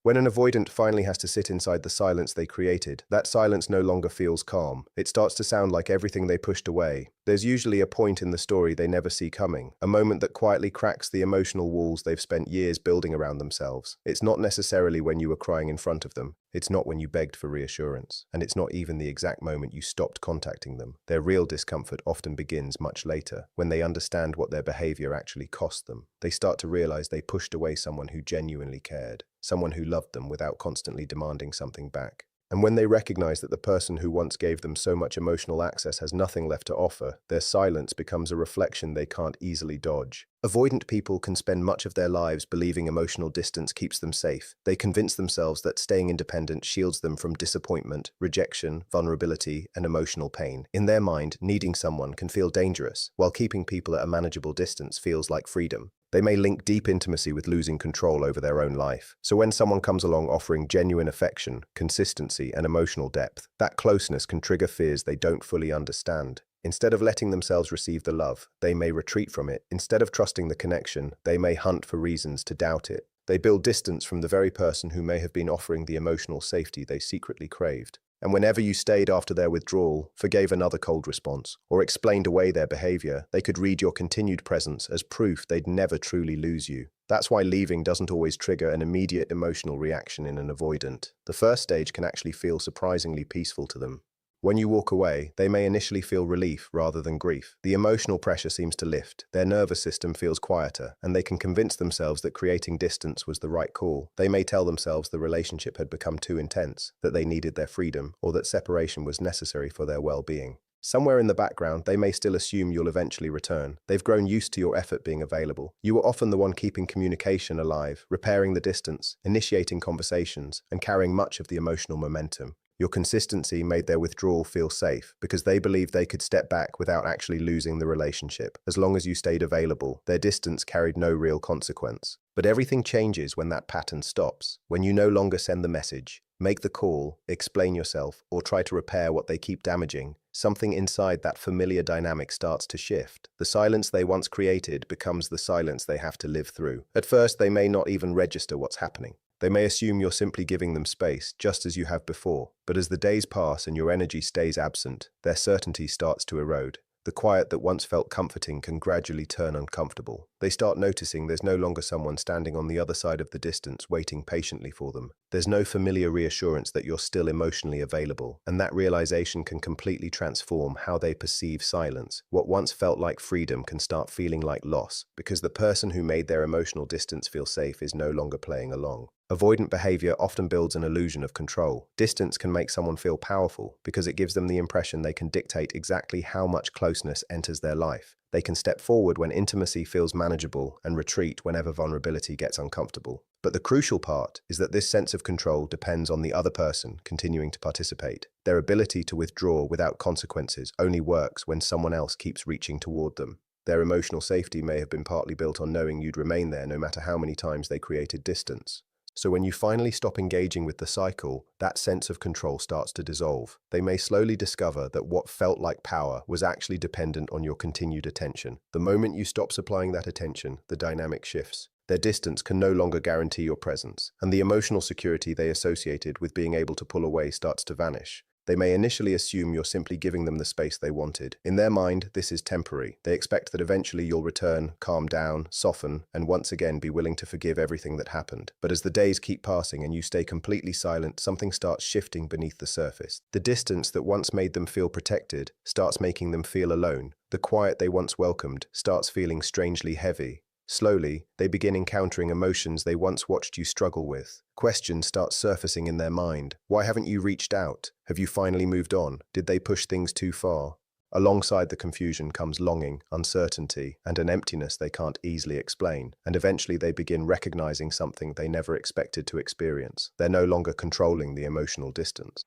When an avoidant finally has to sit inside the silence they created, that silence no longer feels calm. It starts to sound like everything they pushed away. There's usually a point in the story they never see coming, a moment that quietly cracks the emotional walls they've spent years building around themselves. It's not necessarily when you were crying in front of them. It's not when you begged for reassurance. And it's not even the exact moment you stopped contacting them. Their real discomfort often begins much later, when they understand what their behavior actually cost them. They start to realize they pushed away someone who genuinely cared, someone who loved them without constantly demanding something back. And when they recognize that the person who once gave them so much emotional access has nothing left to offer, their silence becomes a reflection they can't easily dodge. Avoidant people can spend much of their lives believing emotional distance keeps them safe. They convince themselves that staying independent shields them from disappointment, rejection, vulnerability, and emotional pain. In their mind, needing someone can feel dangerous, while keeping people at a manageable distance feels like freedom. They may link deep intimacy with losing control over their own life. So when someone comes along offering genuine affection, consistency, and emotional depth, that closeness can trigger fears they don't fully understand. Instead of letting themselves receive the love, they may retreat from it. Instead of trusting the connection, they may hunt for reasons to doubt it. They build distance from the very person who may have been offering the emotional safety they secretly craved. And whenever you stayed after their withdrawal, forgave another cold response, or explained away their behavior, they could read your continued presence as proof they'd never truly lose you. That's why leaving doesn't always trigger an immediate emotional reaction in an avoidant. The first stage can actually feel surprisingly peaceful to them. When you walk away, they may initially feel relief rather than grief. The emotional pressure seems to lift, their nervous system feels quieter, and they can convince themselves that creating distance was the right call. They may tell themselves the relationship had become too intense, that they needed their freedom, or that separation was necessary for their well-being. Somewhere in the background, they may still assume you'll eventually return. They've grown used to your effort being available. You were often the one keeping communication alive, repairing the distance, initiating conversations, and carrying much of the emotional momentum. Your consistency made their withdrawal feel safe because they believed they could step back without actually losing the relationship. As long as you stayed available, their distance carried no real consequence. But everything changes when that pattern stops, when you no longer send the message, make the call, explain yourself, or try to repair what they keep damaging. Something inside that familiar dynamic starts to shift. The silence they once created becomes the silence they have to live through. At first, they may not even register what's happening. They may assume you're simply giving them space, just as you have before. But as the days pass and your energy stays absent, their certainty starts to erode. The quiet that once felt comforting can gradually turn uncomfortable. They start noticing there's no longer someone standing on the other side of the distance waiting patiently for them. There's no familiar reassurance that you're still emotionally available, and that realization can completely transform how they perceive silence. What once felt like freedom can start feeling like loss, because the person who made their emotional distance feel safe is no longer playing along. Avoidant behavior often builds an illusion of control. Distance can make someone feel powerful because it gives them the impression they can dictate exactly how much closeness enters their life. They can step forward when intimacy feels manageable and retreat whenever vulnerability gets uncomfortable. But the crucial part is that this sense of control depends on the other person continuing to participate. Their ability to withdraw without consequences only works when someone else keeps reaching toward them. Their emotional safety may have been partly built on knowing you'd remain there no matter how many times they created distance. So when you finally stop engaging with the cycle, that sense of control starts to dissolve. They may slowly discover that what felt like power was actually dependent on your continued attention. The moment you stop supplying that attention, the dynamic shifts. Their distance can no longer guarantee your presence, and the emotional security they associated with being able to pull away starts to vanish. They may initially assume you're simply giving them the space they wanted. In their mind, this is temporary. They expect that eventually you'll return, calm down, soften, and once again be willing to forgive everything that happened. But as the days keep passing and you stay completely silent, something starts shifting beneath the surface. The distance that once made them feel protected starts making them feel alone. The quiet they once welcomed starts feeling strangely heavy. Slowly, they begin encountering emotions they once watched you struggle with. Questions start surfacing in their mind. Why haven't you reached out? Have you finally moved on? Did they push things too far? Alongside the confusion comes longing, uncertainty, and an emptiness they can't easily explain. And eventually they begin recognizing something they never expected to experience. They're no longer controlling the emotional distance.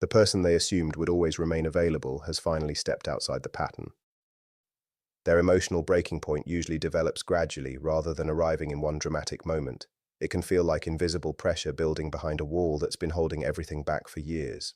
The person they assumed would always remain available has finally stepped outside the pattern. Their emotional breaking point usually develops gradually rather than arriving in one dramatic moment. It can feel like invisible pressure building behind a wall that's been holding everything back for years.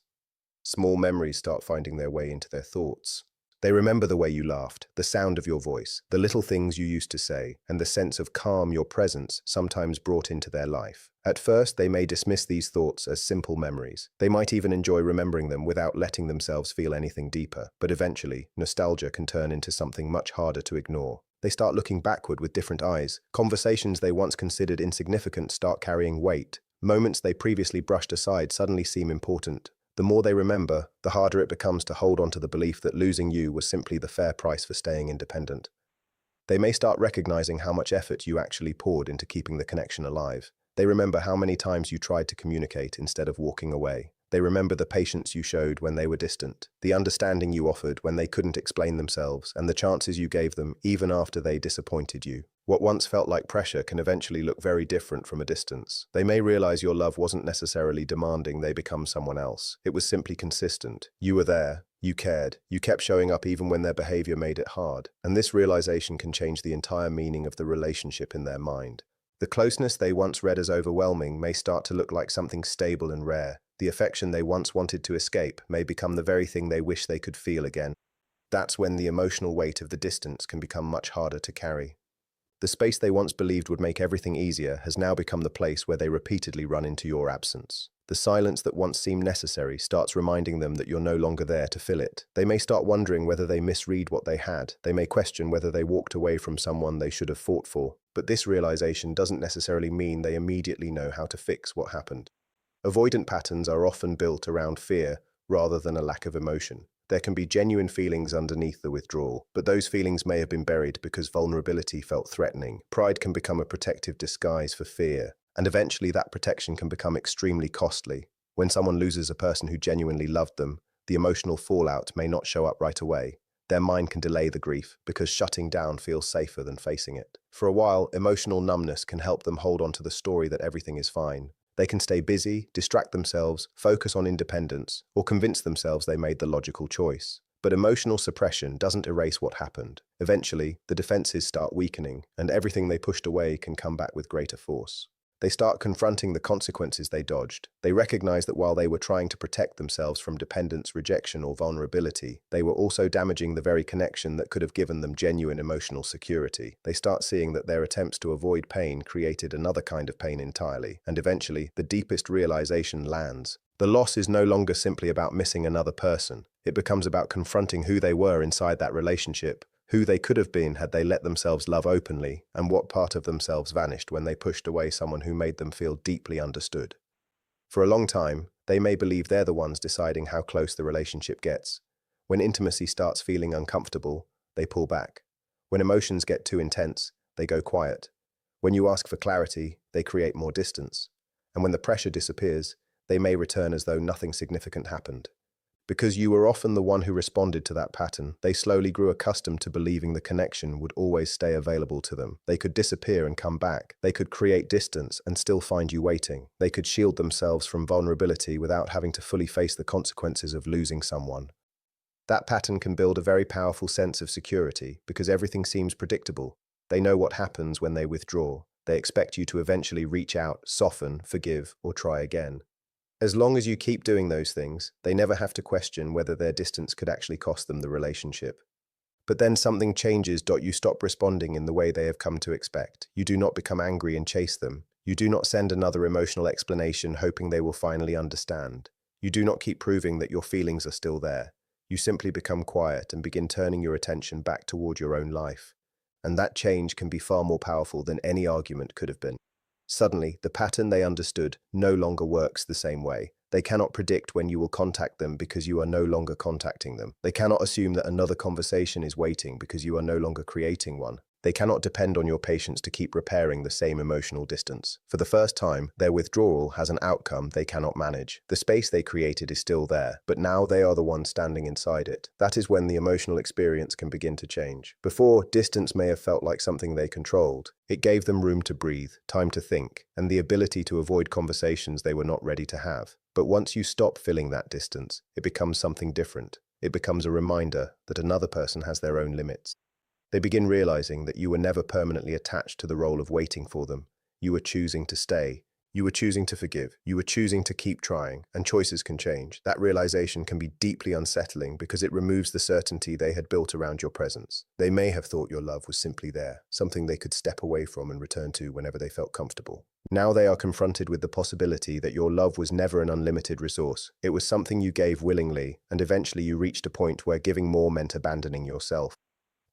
Small memories start finding their way into their thoughts. They remember the way you laughed, the sound of your voice, the little things you used to say, and the sense of calm your presence sometimes brought into their life. At first, they may dismiss these thoughts as simple memories. They might even enjoy remembering them without letting themselves feel anything deeper. But eventually, nostalgia can turn into something much harder to ignore. They start looking backward with different eyes. Conversations they once considered insignificant start carrying weight. Moments they previously brushed aside suddenly seem important. The more they remember, the harder it becomes to hold on to the belief that losing you was simply the fair price for staying independent. They may start recognizing how much effort you actually poured into keeping the connection alive. They remember how many times you tried to communicate instead of walking away. They remember the patience you showed when they were distant, the understanding you offered when they couldn't explain themselves, and the chances you gave them even after they disappointed you. What once felt like pressure can eventually look very different from a distance. They may realize your love wasn't necessarily demanding they become someone else. It was simply consistent. You were there. You cared. You kept showing up even when their behavior made it hard. And this realization can change the entire meaning of the relationship in their mind. The closeness they once read as overwhelming may start to look like something stable and rare. The affection they once wanted to escape may become the very thing they wish they could feel again. That's when the emotional weight of the distance can become much harder to carry. The space they once believed would make everything easier has now become the place where they repeatedly run into your absence. The silence that once seemed necessary starts reminding them that you're no longer there to fill it. They may start wondering whether they misread what they had. They may question whether they walked away from someone they should have fought for. But this realization doesn't necessarily mean they immediately know how to fix what happened. Avoidant patterns are often built around fear rather than a lack of emotion. There can be genuine feelings underneath the withdrawal, but those feelings may have been buried because vulnerability felt threatening. Pride can become a protective disguise for fear, and eventually that protection can become extremely costly. When someone loses a person who genuinely loved them, the emotional fallout may not show up right away. Their mind can delay the grief because shutting down feels safer than facing it. For a while, emotional numbness can help them hold on to the story that everything is fine. They can stay busy, distract themselves, focus on independence, or convince themselves they made the logical choice. But emotional suppression doesn't erase what happened. Eventually, the defenses start weakening, and everything they pushed away can come back with greater force. They start confronting the consequences they dodged. They recognize that while they were trying to protect themselves from dependence, rejection, or vulnerability, they were also damaging the very connection that could have given them genuine emotional security. They start seeing that their attempts to avoid pain created another kind of pain entirely, and eventually, the deepest realization lands. The loss is no longer simply about missing another person. It becomes about confronting who they were inside that relationship, who they could have been had they let themselves love openly, and what part of themselves vanished when they pushed away someone who made them feel deeply understood. For a long time, they may believe they're the ones deciding how close the relationship gets. When intimacy starts feeling uncomfortable, they pull back. When emotions get too intense, they go quiet. When you ask for clarity, they create more distance. And when the pressure disappears, they may return as though nothing significant happened. Because you were often the one who responded to that pattern, they slowly grew accustomed to believing the connection would always stay available to them. They could disappear and come back. They could create distance and still find you waiting. They could shield themselves from vulnerability without having to fully face the consequences of losing someone. That pattern can build a very powerful sense of security because everything seems predictable. They know what happens when they withdraw. They expect you to eventually reach out, soften, forgive, or try again. As long as you keep doing those things, they never have to question whether their distance could actually cost them the relationship. But then something changes. You stop responding in the way they have come to expect. You do not become angry and chase them. You do not send another emotional explanation hoping they will finally understand. You do not keep proving that your feelings are still there. You simply become quiet and begin turning your attention back toward your own life. And that change can be far more powerful than any argument could have been. Suddenly, the pattern they understood no longer works the same way. They cannot predict when you will contact them because you are no longer contacting them. They cannot assume that another conversation is waiting because you are no longer creating one. They cannot depend on your patience to keep repairing the same emotional distance. For the first time, their withdrawal has an outcome they cannot manage. The space they created is still there, but now they are the ones standing inside it. That is when the emotional experience can begin to change. Before, distance may have felt like something they controlled. It gave them room to breathe, time to think, and the ability to avoid conversations they were not ready to have. But once you stop filling that distance, it becomes something different. It becomes a reminder that another person has their own limits. They begin realizing that you were never permanently attached to the role of waiting for them. You were choosing to stay, You were choosing to forgive. You were choosing to keep trying, and choices can change. That realization can be deeply unsettling because it removes the certainty they had built around your presence. They may have thought your love was simply there, something they could step away from and return to whenever they felt comfortable. Now they are confronted with the possibility that your love was never an unlimited resource. It was something you gave willingly, and eventually you reached a point where giving more meant abandoning yourself.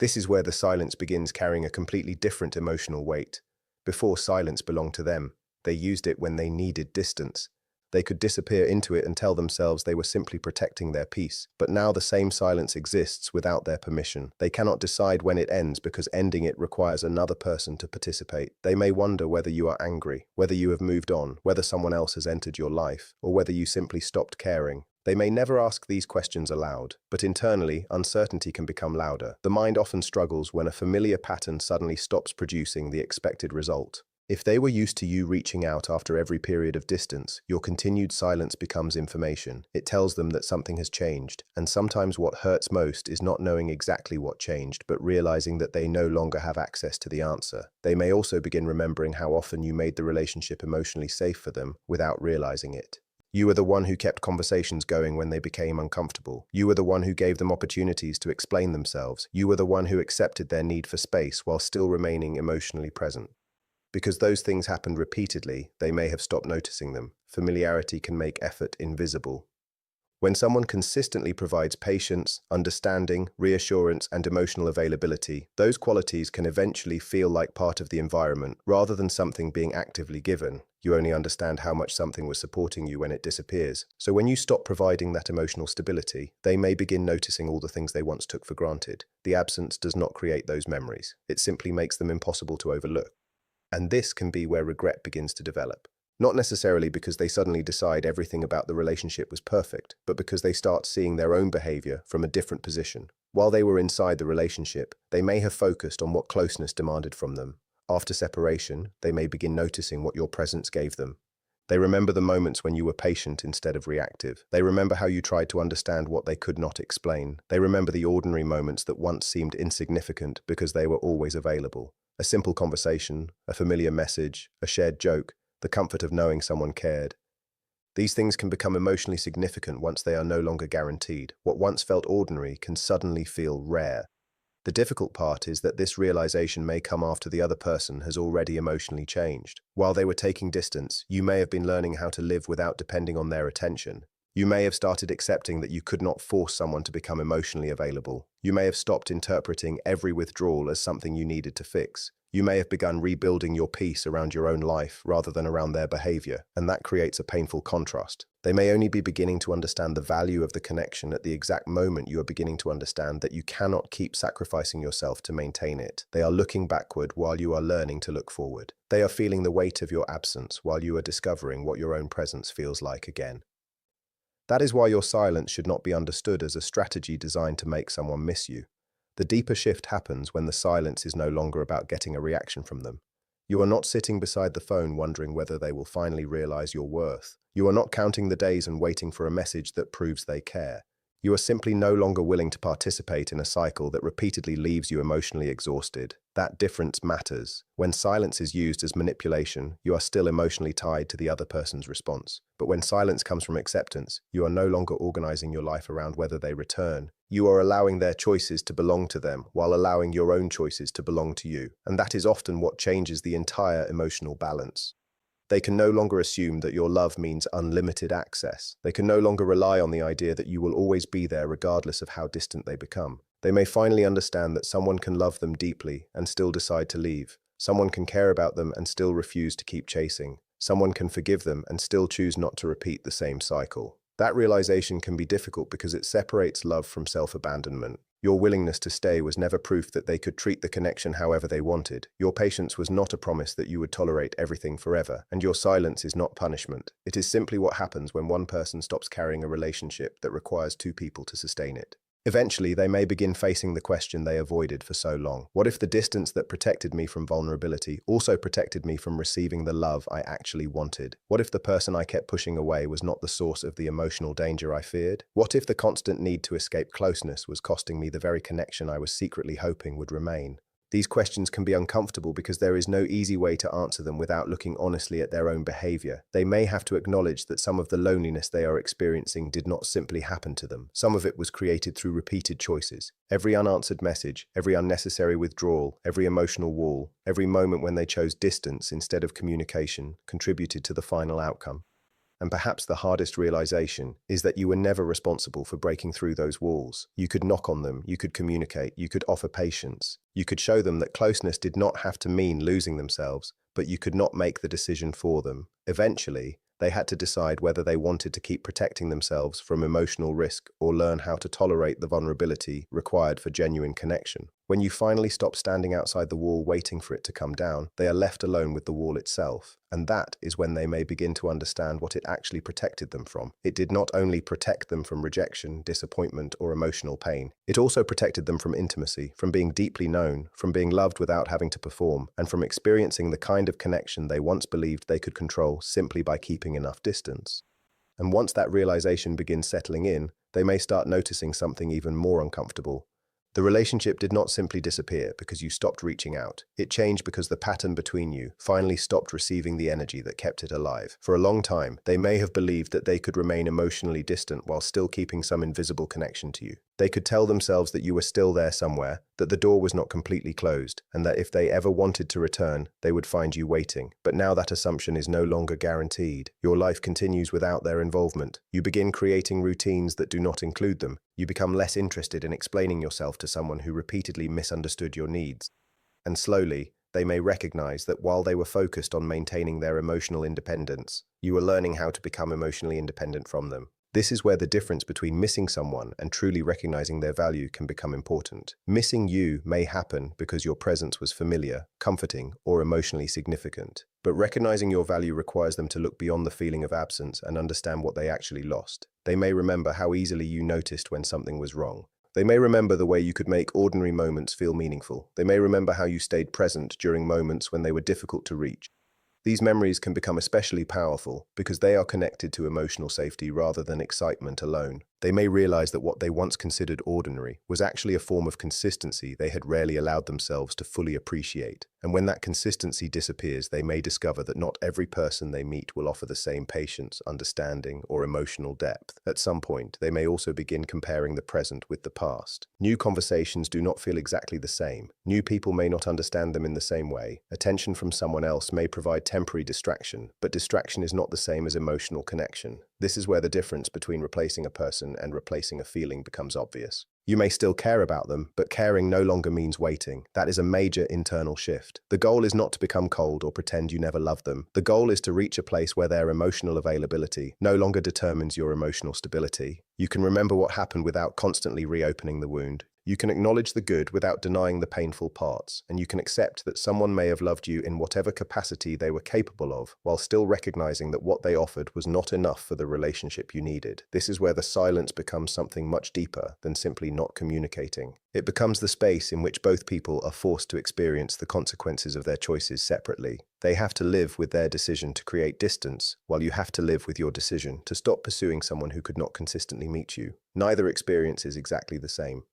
This is where the silence begins carrying a completely different emotional weight. Before, silence belonged to them. They used it when they needed distance. They could disappear into it and tell themselves they were simply protecting their peace. But now the same silence exists without their permission. They cannot decide when it ends because ending it requires another person to participate. They may wonder whether you are angry, whether you have moved on, whether someone else has entered your life, or whether you simply stopped caring. They may never ask these questions aloud, but internally, uncertainty can become louder. The mind often struggles when a familiar pattern suddenly stops producing the expected result. If they were used to you reaching out after every period of distance, your continued silence becomes information. It tells them that something has changed, and sometimes what hurts most is not knowing exactly what changed, but realizing that they no longer have access to the answer. They may also begin remembering how often you made the relationship emotionally safe for them without realizing it. You were the one who kept conversations going when they became uncomfortable. You were the one who gave them opportunities to explain themselves. You were the one who accepted their need for space while still remaining emotionally present. Because those things happened repeatedly, they may have stopped noticing them. Familiarity can make effort invisible. When someone consistently provides patience, understanding, reassurance, and emotional availability, those qualities can eventually feel like part of the environment rather than something being actively given. You only understand how much something was supporting you when it disappears. So when you stop providing that emotional stability, they may begin noticing all the things they once took for granted. The absence does not create those memories. It simply makes them impossible to overlook. And this can be where regret begins to develop. Not necessarily because they suddenly decide everything about the relationship was perfect, but because they start seeing their own behavior from a different position. While they were inside the relationship, they may have focused on what closeness demanded from them. After separation, they may begin noticing what your presence gave them. They remember the moments when you were patient instead of reactive. They remember how you tried to understand what they could not explain. They remember the ordinary moments that once seemed insignificant because they were always available. A simple conversation, a familiar message, a shared joke, the comfort of knowing someone cared. These things can become emotionally significant once they are no longer guaranteed. What once felt ordinary can suddenly feel rare. The difficult part is that this realization may come after the other person has already emotionally changed. While they were taking distance, you may have been learning how to live without depending on their attention. You may have started accepting that you could not force someone to become emotionally available. You may have stopped interpreting every withdrawal as something you needed to fix. You may have begun rebuilding your peace around your own life rather than around their behavior, and that creates a painful contrast. They may only be beginning to understand the value of the connection at the exact moment you are beginning to understand that you cannot keep sacrificing yourself to maintain it. They are looking backward while you are learning to look forward. They are feeling the weight of your absence while you are discovering what your own presence feels like again. That is why your silence should not be understood as a strategy designed to make someone miss you. The deeper shift happens when the silence is no longer about getting a reaction from them. You are not sitting beside the phone wondering whether they will finally realize your worth. You are not counting the days and waiting for a message that proves they care. You are simply no longer willing to participate in a cycle that repeatedly leaves you emotionally exhausted. That difference matters. When silence is used as manipulation, you are still emotionally tied to the other person's response. But when silence comes from acceptance, you are no longer organizing your life around whether they return. You are allowing their choices to belong to them while allowing your own choices to belong to you. And that is often what changes the entire emotional balance. They can no longer assume that your love means unlimited access. They can no longer rely on the idea that you will always be there regardless of how distant they become. They may finally understand that someone can love them deeply and still decide to leave. Someone can care about them and still refuse to keep chasing. Someone can forgive them and still choose not to repeat the same cycle. That realization can be difficult because it separates love from self-abandonment. Your willingness to stay was never proof that they could treat the connection however they wanted. Your patience was not a promise that you would tolerate everything forever, and your silence is not punishment. It is simply what happens when one person stops carrying a relationship that requires two people to sustain it. Eventually, they may begin facing the question they avoided for so long. What if the distance that protected me from vulnerability also protected me from receiving the love I actually wanted? What if the person I kept pushing away was not the source of the emotional danger I feared? What if the constant need to escape closeness was costing me the very connection I was secretly hoping would remain? These questions can be uncomfortable because there is no easy way to answer them without looking honestly at their own behavior. They may have to acknowledge that some of the loneliness they are experiencing did not simply happen to them. Some of it was created through repeated choices. Every unanswered message, every unnecessary withdrawal, every emotional wall, every moment when they chose distance instead of communication contributed to the final outcome. And perhaps the hardest realization is that you were never responsible for breaking through those walls. You could knock on them, you could communicate, you could offer patience. You could show them that closeness did not have to mean losing themselves, but you could not make the decision for them. Eventually, they had to decide whether they wanted to keep protecting themselves from emotional risk or learn how to tolerate the vulnerability required for genuine connection. When you finally stop standing outside the wall waiting for it to come down, they are left alone with the wall itself. And that is when they may begin to understand what it actually protected them from. It did not only protect them from rejection, disappointment, or emotional pain. It also protected them from intimacy, from being deeply known, from being loved without having to perform, and from experiencing the kind of connection they once believed they could control simply by keeping enough distance. And once that realization begins settling in, they may start noticing something even more uncomfortable. The relationship did not simply disappear because you stopped reaching out. It changed because the pattern between you finally stopped receiving the energy that kept it alive. For a long time, they may have believed that they could remain emotionally distant while still keeping some invisible connection to you. They could tell themselves that you were still there somewhere, that the door was not completely closed, and that if they ever wanted to return, they would find you waiting. But now that assumption is no longer guaranteed. Your life continues without their involvement. You begin creating routines that do not include them. You become less interested in explaining yourself to someone who repeatedly misunderstood your needs. And slowly, they may recognize that while they were focused on maintaining their emotional independence, you were learning how to become emotionally independent from them. This is where the difference between missing someone and truly recognizing their value can become important. Missing you may happen because your presence was familiar, comforting, or emotionally significant. But recognizing your value requires them to look beyond the feeling of absence and understand what they actually lost. They may remember how easily you noticed when something was wrong. They may remember the way you could make ordinary moments feel meaningful. They may remember how you stayed present during moments when they were difficult to reach. These memories can become especially powerful because they are connected to emotional safety rather than excitement alone. They may realize that what they once considered ordinary was actually a form of consistency they had rarely allowed themselves to fully appreciate. And when that consistency disappears, they may discover that not every person they meet will offer the same patience, understanding, or emotional depth. At some point, they may also begin comparing the present with the past. New conversations do not feel exactly the same. New people may not understand them in the same way. Attention from someone else may provide temporary distraction, but distraction is not the same as emotional connection. This is where the difference between replacing a person and replacing a feeling becomes obvious. You may still care about them, but caring no longer means waiting. That is a major internal shift. The goal is not to become cold or pretend you never loved them. The goal is to reach a place where their emotional availability no longer determines your emotional stability. You can remember what happened without constantly reopening the wound. You can acknowledge the good without denying the painful parts, and you can accept that someone may have loved you in whatever capacity they were capable of, while still recognizing that what they offered was not enough for the relationship you needed. This is where the silence becomes something much deeper than simply not communicating. It becomes the space in which both people are forced to experience the consequences of their choices separately. They have to live with their decision to create distance, while you have to live with your decision to stop pursuing someone who could not consistently meet you. Neither experience is exactly the same.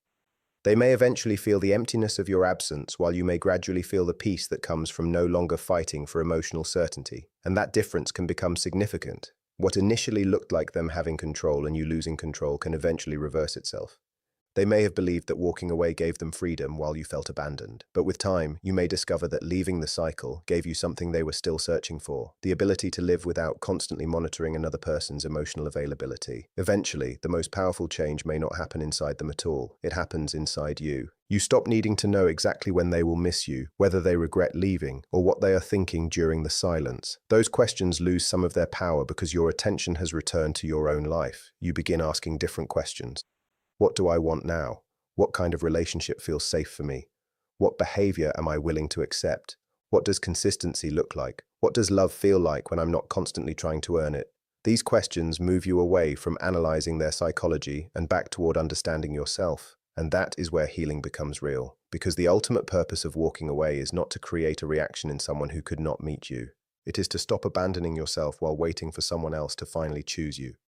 They may eventually feel the emptiness of your absence, while you may gradually feel the peace that comes from no longer fighting for emotional certainty. And that difference can become significant. What initially looked like them having control and you losing control can eventually reverse itself. They may have believed that walking away gave them freedom while you felt abandoned. But with time, you may discover that leaving the cycle gave you something they were still searching for: the ability to live without constantly monitoring another person's emotional availability. Eventually, the most powerful change may not happen inside them at all. It happens inside you. You stop needing to know exactly when they will miss you, whether they regret leaving, or what they are thinking during the silence. Those questions lose some of their power because your attention has returned to your own life. You begin asking different questions. What do I want now? What kind of relationship feels safe for me? What behavior am I willing to accept? What does consistency look like? What does love feel like when I'm not constantly trying to earn it? These questions move you away from analyzing their psychology and back toward understanding yourself. And that is where healing becomes real. Because the ultimate purpose of walking away is not to create a reaction in someone who could not meet you. It is to stop abandoning yourself while waiting for someone else to finally choose you.